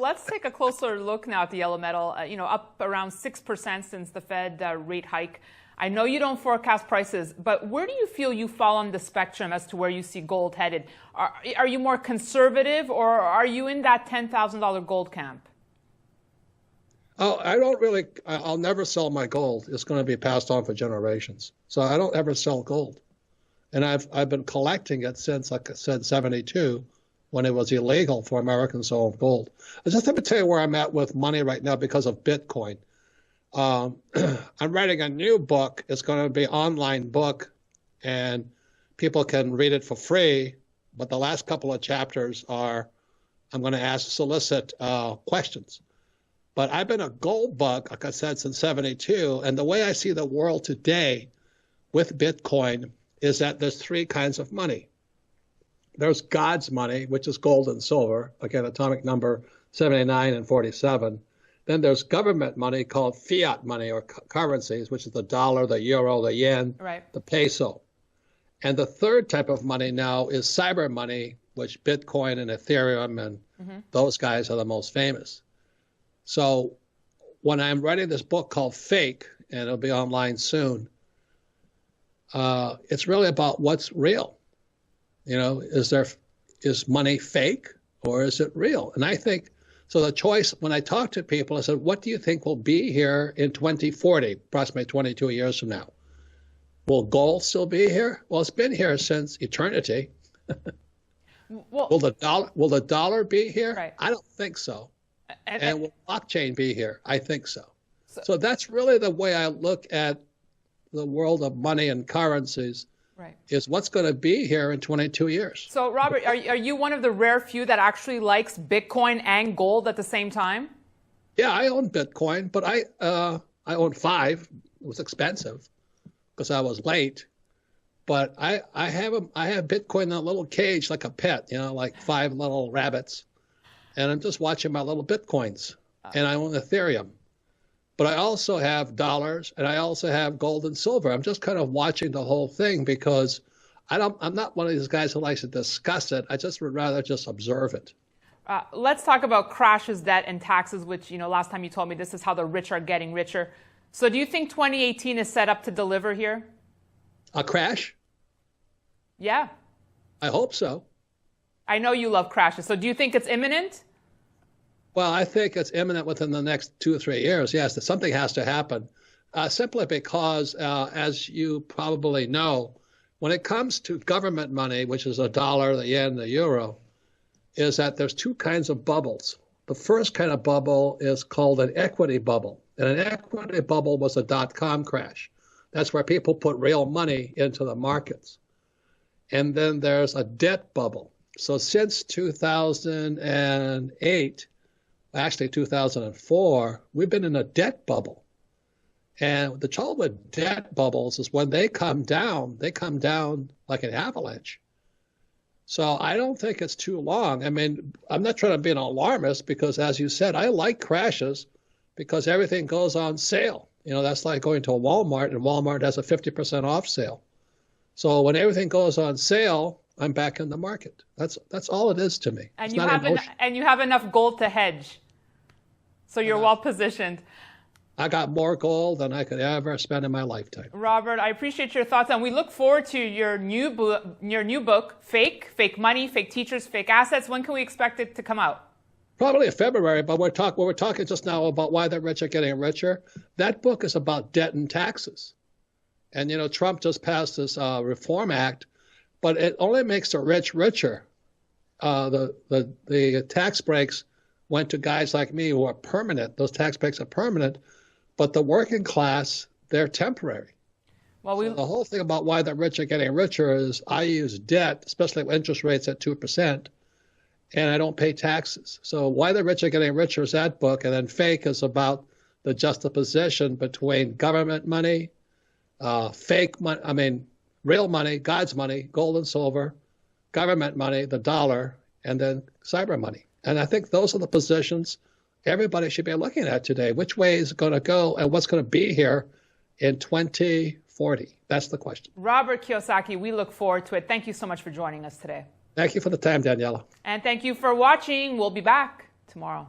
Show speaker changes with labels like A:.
A: let's take a closer look now at the yellow metal, up around 6% since the Fed rate hike. I know you don't forecast prices, but where do you feel you fall on the spectrum as to where you see gold headed? Are you more conservative, or are you in that $10,000 gold camp?
B: Oh, I'll never sell my gold. It's going to be passed on for generations. So I don't ever sell gold. And I've been collecting it since, like I said, 72, when it was illegal for Americans to own gold. Just let me tell you where I'm at with money right now because of Bitcoin. I'm writing a new book. It's going to be an online book, and people can read it for free. But the last couple of chapters are, I'm going to solicit questions. But I've been a gold bug, like I said, since 72. And the way I see the world today with Bitcoin is that there's three kinds of money. There's God's money, which is gold and silver, again, atomic number 79 and 47. Then there's government money called fiat money, or currencies, which is the dollar, the euro, the yen,
A: right,
B: the peso. And the third type of money now is cyber money, which Bitcoin and Ethereum and those guys are the most famous. So when I'm writing this book called Fake, and it'll be online soon, it's really about what's real. Is money fake or is it real? And I think, so the choice, when I talk to people, I said, what do you think will be here in 2040, approximately 22 years from now? Will gold still be here? Well, it's been here since eternity.
A: Well,
B: will the dollar be here?
A: Right.
B: I don't think so. And will blockchain be here? I think so. So that's really the way I look at the world of money and currencies,
A: right,
B: is what's going to be here in 22 years.
A: So, Robert, are you one of the rare few that actually likes Bitcoin and gold at the same time?
B: Yeah, I own Bitcoin, but I own 5. It was expensive because I was late. But I have Bitcoin in a little cage like a pet, like 5 little rabbits. And I'm just watching my little Bitcoins. And I own Ethereum. But I also have dollars, and I also have gold and silver. I'm just kind of watching the whole thing because I'm not one of these guys who likes to discuss it. I just would rather just observe it.
A: Let's talk about crashes, debt, and taxes, which, last time you told me this is how the rich are getting richer. So do you think 2018 is set up to deliver here?
B: A crash?
A: Yeah.
B: I hope so.
A: I know you love crashes. So do you think it's imminent?
B: Well, I think it's imminent within the next 2 or 3 years. Yes, that something has to happen, simply because, as you probably know, when it comes to government money, which is the dollar, the yen, the euro, is that there's 2 kinds of bubbles. The first kind of bubble is called an equity bubble. And an equity bubble was a dot-com crash. That's where people put real money into the markets. And then there's a debt bubble. So since 2008, actually 2004, we've been in a debt bubble. And the trouble with debt bubbles is when they come down like an avalanche. So I don't think it's too long. I mean, I'm not trying to be an alarmist because, as you said, I like crashes because everything goes on sale. That's like going to a Walmart, and Walmart has a 50% off sale. So when everything goes on sale, I'm back in the market. That's all it is to me.
A: And you have enough gold to hedge. So you're well positioned.
B: I got more gold than I could ever spend in my lifetime.
A: Robert, I appreciate your thoughts, and we look forward to your new book, Fake Money, Fake Teachers, Fake Assets. When can we expect it to come out?
B: Probably in February, but we're talking just now about why the rich are getting richer. That book is about debt and taxes. And, Trump just passed this Reform Act, but it only makes the rich richer. The tax breaks went to guys like me who are permanent. Those tax breaks are permanent, but the working class, they're temporary. Well, so the whole thing about why the rich are getting richer is I use debt, especially with interest rates at 2%, and I don't pay taxes. So why the rich are getting richer is that book, and then Fake is about the juxtaposition between government money, fake money, real money, God's money, gold and silver, government money, the dollar, and then cyber money. And I think those are the positions everybody should be looking at today. Which way is it going to go and what's going to be here in 2040? That's the question.
A: Robert Kiyosaki, we look forward to it. Thank you so much for joining us today.
B: Thank you for the time, Daniela.
A: And thank you for watching. We'll be back tomorrow.